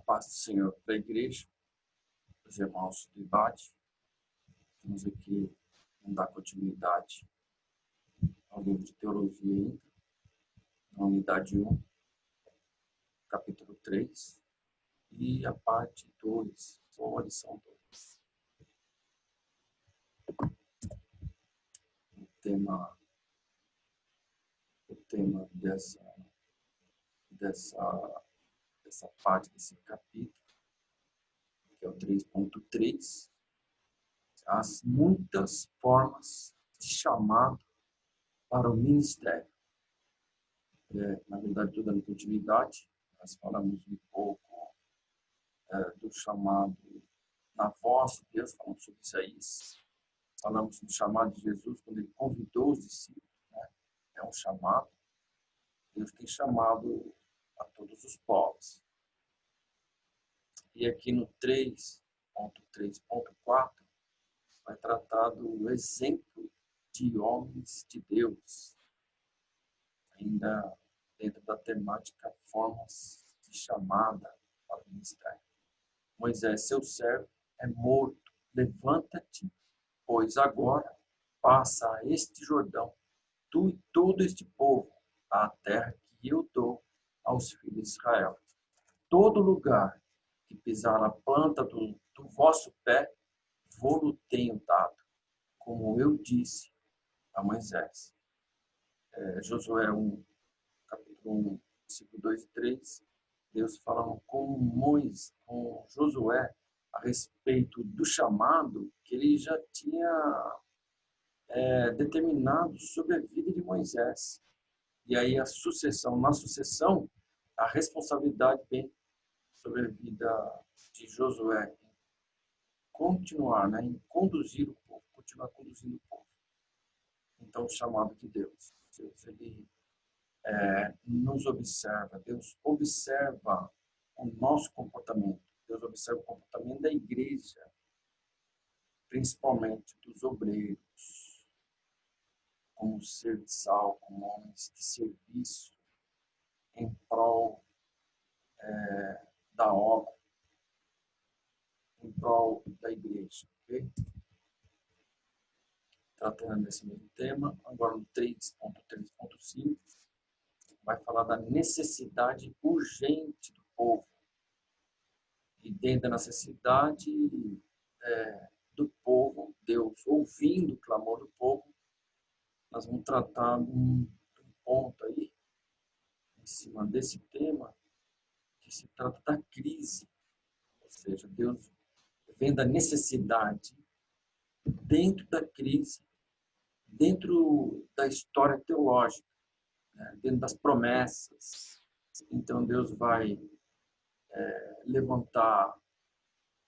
paz do Senhor para a igreja, os irmãos do debate. Vamos aqui dar continuidade ao livro de teologia ainda, na unidade 1, capítulo 3, e a parte 2, ou a lição 2. O tema dessa parte desse capítulo, que é o 3.3, as muitas formas de chamado para o ministério. Na verdade, toda a continuidade, nós falamos um pouco do chamado na voz de Deus, falamos sobre Isaías, falamos do chamado de Jesus quando ele convidou os discípulos, né? É um chamado. Deus tem chamado a todos os povos. E aqui no 3.3.4 vai tratar do exemplo de homens de Deus, ainda dentro da temática formas de chamada para o ministério. Moisés, seu servo, é morto. Levanta-te, pois agora passa a este Jordão, tu e todo este povo, à terra que eu dou aos filhos de Israel. Todo lugar que pisar a planta do vosso pé, vou-lo tenho dado, como eu disse a Moisés. Josué 1, capítulo 1, versículo 2 e 3, Deus falando com Josué a respeito do chamado que ele já tinha determinado sobre a vida de Moisés. E aí na sucessão, a responsabilidade vem sobre a vida de Josué em continuar, né, em conduzir o povo, continuar conduzindo o povo. Então, o chamado de Deus, ele nos observa, Deus observa o nosso comportamento, Deus observa o comportamento da igreja, principalmente dos obreiros, como ser de sal, como homens de serviço, em prol da obra, em prol da igreja, ok? Tratando desse mesmo tema, agora no 3.3.5, vai falar da necessidade urgente do povo. E dentro da necessidade do povo, Deus ouvindo o clamor do povo, nós vamos tratar de um ponto aí, em cima desse tema, que se trata da crise. Ou seja, Deus vendo a necessidade dentro da crise, dentro da história teológica, né? Dentro das promessas. Então Deus vai levantar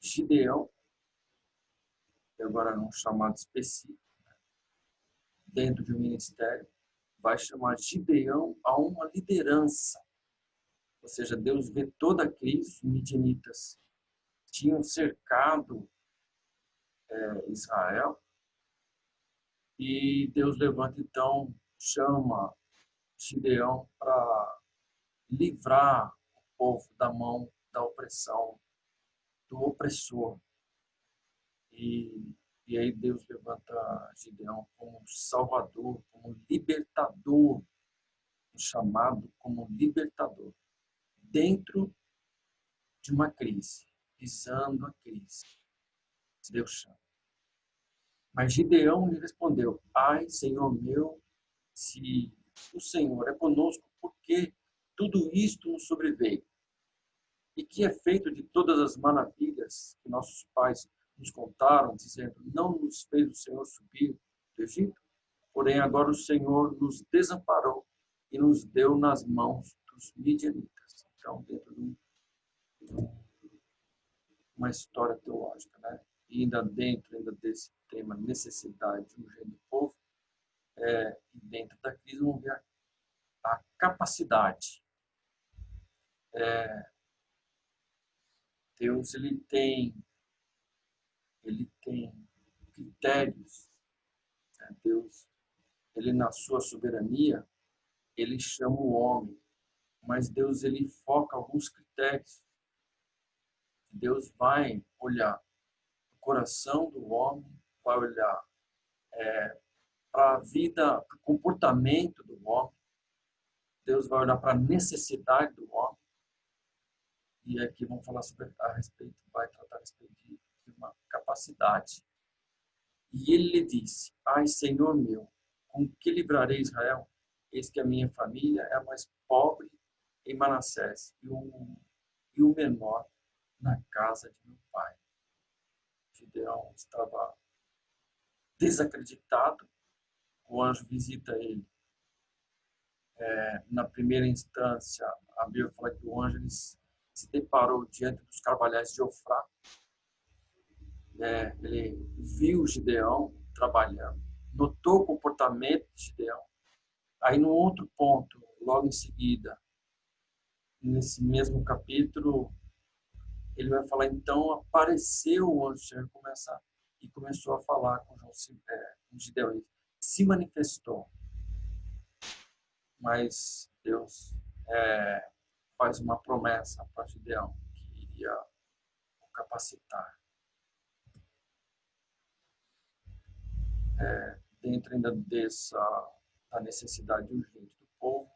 Gideão, que agora é um chamado específico, né? Dentro de um ministério, vai chamar Gideão a uma liderança. Ou seja, Deus vê toda a crise, os midianitas tinham cercado Israel, e Deus levanta então, chama Gideão para livrar o povo da mão da opressão, do opressor. E aí Deus levanta Gideão como salvador, como libertador, um chamado como libertador, dentro de uma crise, pisando a crise. Deus chama. Mas Gideão lhe respondeu: ai, Senhor meu, se o Senhor é conosco, por que tudo isto nos sobreveio? E que é feito de todas as maravilhas que nossos pais nos contaram, dizendo: não nos fez o Senhor subir do Egito? Porém, agora o Senhor nos desamparou e nos deu nas mãos dos midianitas. Então, dentro de uma história teológica, né? E ainda desse tema, necessidade urgente do povo, e dentro da crise, vamos ver a capacidade. Deus ele tem critérios. Né? Deus, ele na sua soberania, ele chama o homem, mas Deus ele foca alguns critérios Deus vai olhar o coração do homem, vai olhar para a vida, para o comportamento do homem. Deus vai olhar para a necessidade do homem. E aqui vamos falar a respeito, vai tratar a respeito de uma capacidade. E ele lhe disse: Ai, Senhor meu, com que livrarei Israel? Eis que a minha família é a mais pobre em Manassés e o menor na casa de meu pai. Gideão estava desacreditado. O anjo visita ele. Na primeira instância, a Bíblia fala que o anjo se deparou diante dos carvalhais de Ofrá. Ele viu Gideão trabalhando, notou o comportamento de Gideão. Aí, no outro ponto, logo em seguida, nesse mesmo capítulo, ele vai falar, então, apareceu o anjo do Senhor e começou a falar com Gideão. Ele se manifestou. Mas Deus faz uma promessa para Gideão, que iria o capacitar. Dentro ainda da necessidade urgente do povo,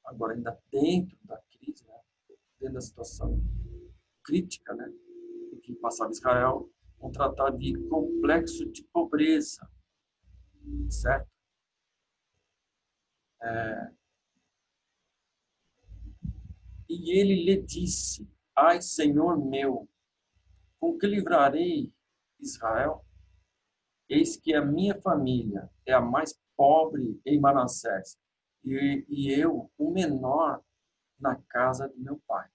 agora ainda dentro da crise, né? Dentro da situação crítica, né? em que passava Israel, um tratado de complexo de pobreza, certo? E ele lhe disse: Ai, Senhor meu, com que livrarei Israel? Eis que a minha família é a mais pobre em Manassés, e eu, o menor, na casa de meu pai.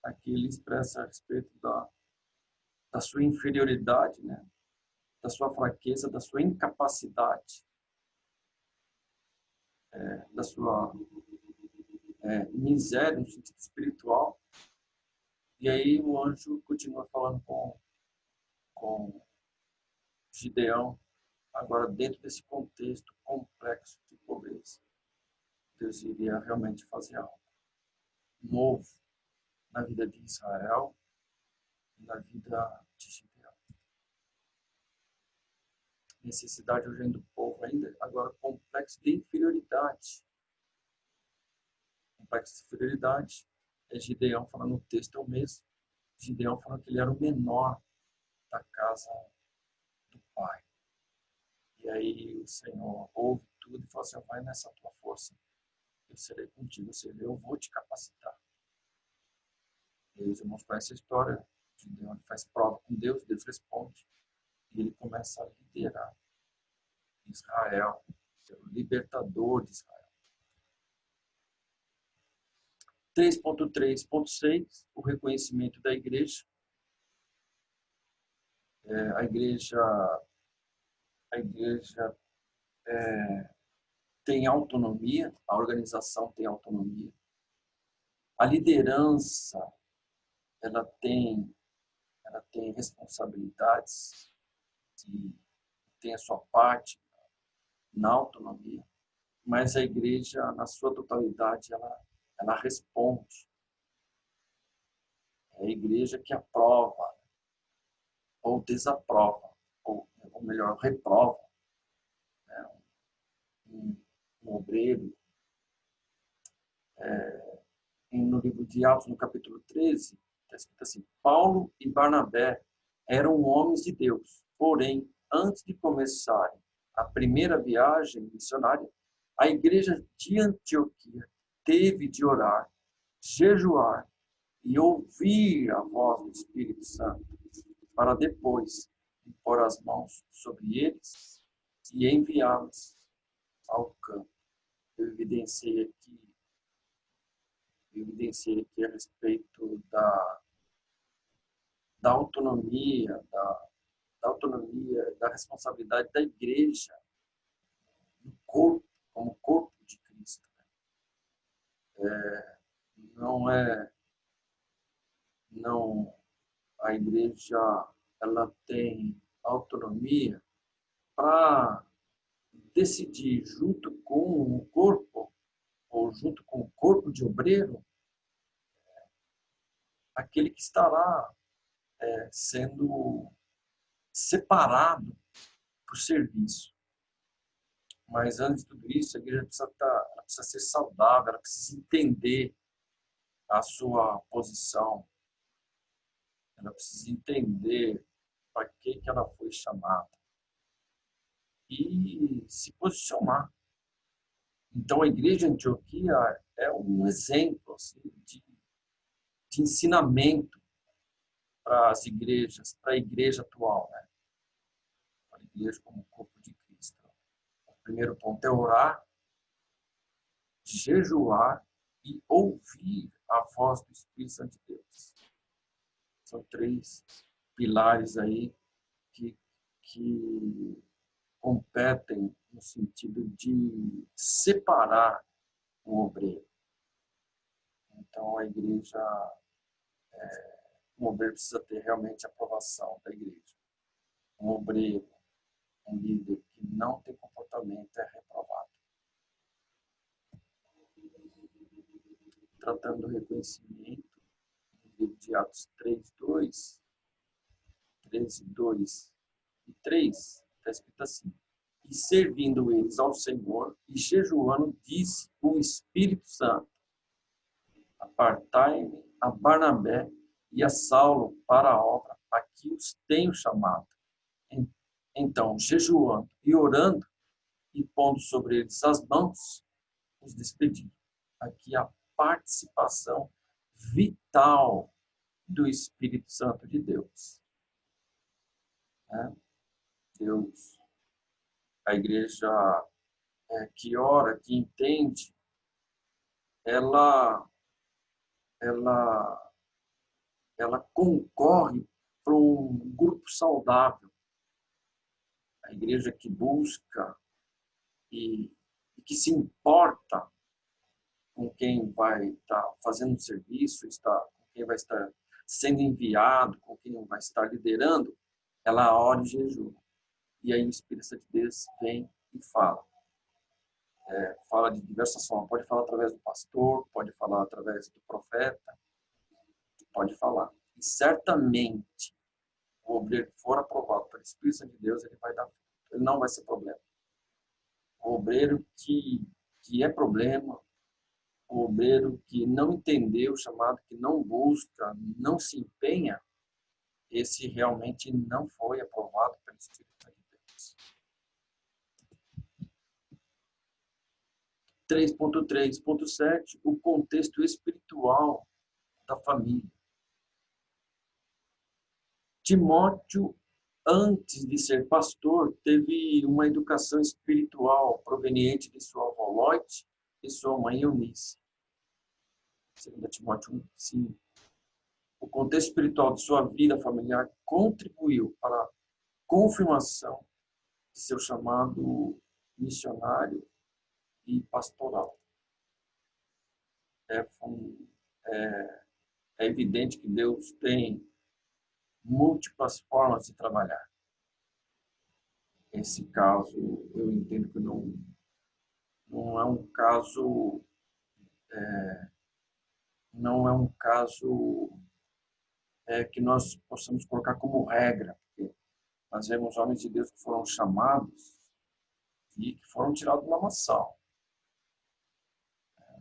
Aqui ele expressa a respeito da sua inferioridade, né? Da sua fraqueza, da sua incapacidade, da sua miséria no sentido espiritual. E aí o anjo continua falando com Gideão, agora dentro desse contexto complexo de pobreza. Deus iria realmente fazer algo novo na vida de Israel e na vida de Gideão. Necessidade urgente do povo ainda, agora complexo de inferioridade. Complexo de inferioridade é Gideão falando, no texto é o mesmo. Gideão falando que ele era o menor da casa do pai. E aí o Senhor ouve tudo e fala assim, vai nessa tua força, eu serei contigo, ou seja, eu vou te capacitar. E aí os irmãos conhecem a história, Gideão faz prova com Deus, Deus responde, e ele começa a liderar Israel, ser o libertador de Israel. 3.3.6, o reconhecimento da igreja. A igreja tem autonomia, a organização tem autonomia. A liderança, ela tem responsabilidades e tem a sua parte na autonomia, mas a igreja, na sua totalidade, ela responde. É a igreja que aprova ou desaprova, ou melhor, reprova, né? um obreiro. No livro de Atos, no capítulo 13, está escrito assim, Paulo e Barnabé eram homens de Deus, porém, antes de começarem a primeira viagem missionária, a igreja de Antioquia teve de orar, jejuar e ouvir a voz do Espírito Santo, para depois pôr as mãos sobre eles e enviá-los ao campo. Eu evidenciei aqui a respeito da autonomia, da responsabilidade da igreja no corpo, como corpo de Cristo. Não, a igreja, ela tem autonomia para decidir junto com o corpo, ou junto com o corpo de obreiro, aquele que está lá sendo separado para o serviço. Mas antes de tudo isso, a igreja ela precisa ser saudável, ela precisa entender a sua posição, ela precisa entender para que ela foi chamada e se posicionar. Então, a igreja de Antioquia é um exemplo assim, de ensinamento para as igrejas, para a igreja atual, né? Para a igreja como corpo de Cristo. O primeiro ponto é orar, jejuar e ouvir a voz do Espírito Santo de Deus. São 3 pilares aí que competem no sentido de separar o obreiro. Então, a igreja, o obreiro precisa ter realmente a aprovação da igreja. Um obreiro, um líder que não tem comportamento é reprovado. Tratando do reconhecimento, no livro de Atos 3:2, 13:2 e 3, está escrito assim: e servindo eles ao Senhor e jejuando, disse o Espírito Santo: apartai-me a Barnabé e a Saulo para a obra a que os tenho chamado. Então, jejuando e orando e pondo sobre eles as mãos, os despedi. Aqui a participação vital do Espírito Santo de Deus. Deus, a igreja que ora, que entende, ela concorre para um grupo saudável. A igreja que busca e que se importa com quem vai estar fazendo um serviço, com quem vai estar sendo enviado, com quem vai estar liderando, ela ora e jejua. E aí o Espírito Santo de Deus vem e fala. Fala de diversas formas. Pode falar através do pastor, pode falar através do profeta, pode falar. E certamente, o obreiro que for aprovado pelo Espírito Santo de Deus, ele vai dar fruto. Ele não vai ser problema. O obreiro que é problema, o obreiro que não entendeu o chamado, que não busca, não se empenha, esse realmente não foi aprovado pelo Espírito Santo de Deus. 3.3.7, o contexto espiritual da família. Timóteo, antes de ser pastor, teve uma educação espiritual proveniente de sua avó Loite e sua mãe Eunice. 2 Timóteo 1:5. O contexto espiritual de sua vida familiar contribuiu para a confirmação de seu chamado missionário e pastoral. É evidente que Deus tem múltiplas formas de trabalhar. Esse caso, eu entendo que não é um caso que nós possamos colocar como regra, porque nós vemos homens de Deus que foram chamados e que foram tirados da lamaçal.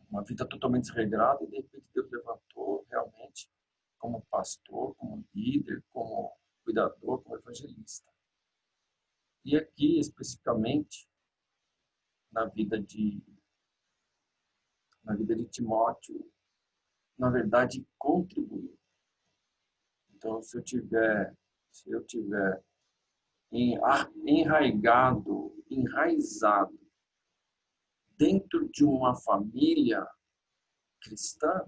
Uma vida totalmente desregrada, e de repente Deus levantou realmente como pastor, como líder, como cuidador, como evangelista. E aqui, especificamente, na vida de Timóteo, na verdade, contribuiu. Então, se eu tiver enraizado dentro de uma família cristã,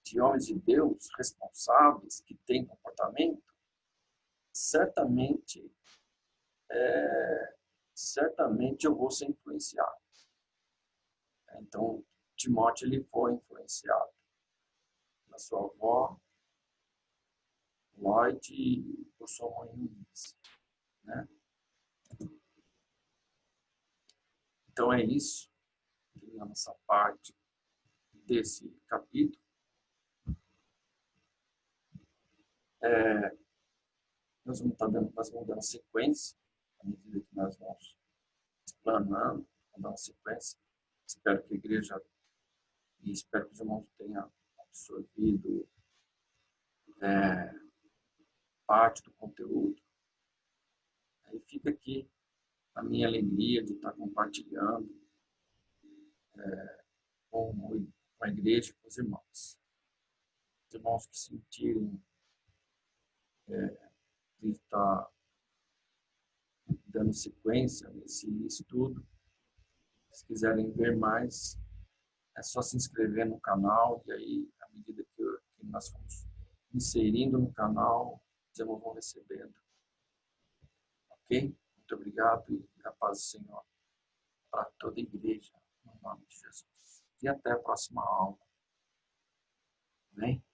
de homens de Deus responsáveis, que têm comportamento, certamente eu vou ser influenciado. Então, Timóteo ele foi influenciado na sua avó, Lloyd, e por sua mãe Eunice, né? Então é isso, na nossa parte desse capítulo. nós vamos dando sequência, à medida que nós vamos explanando, vamos dando sequência. Espero que a igreja, e espero que os irmãos tenham absorvido parte do conteúdo. Aí fica aqui a minha alegria de estar compartilhando com a igreja, com os irmãos. Os irmãos que sentirem de estar dando sequência nesse estudo, se quiserem ver mais, é só se inscrever no canal e aí, à medida que nós vamos inserindo no canal, os irmãos vão recebendo. Ok? Muito obrigado e a paz do Senhor para toda a igreja, no nome de Jesus. E até a próxima aula. Amém?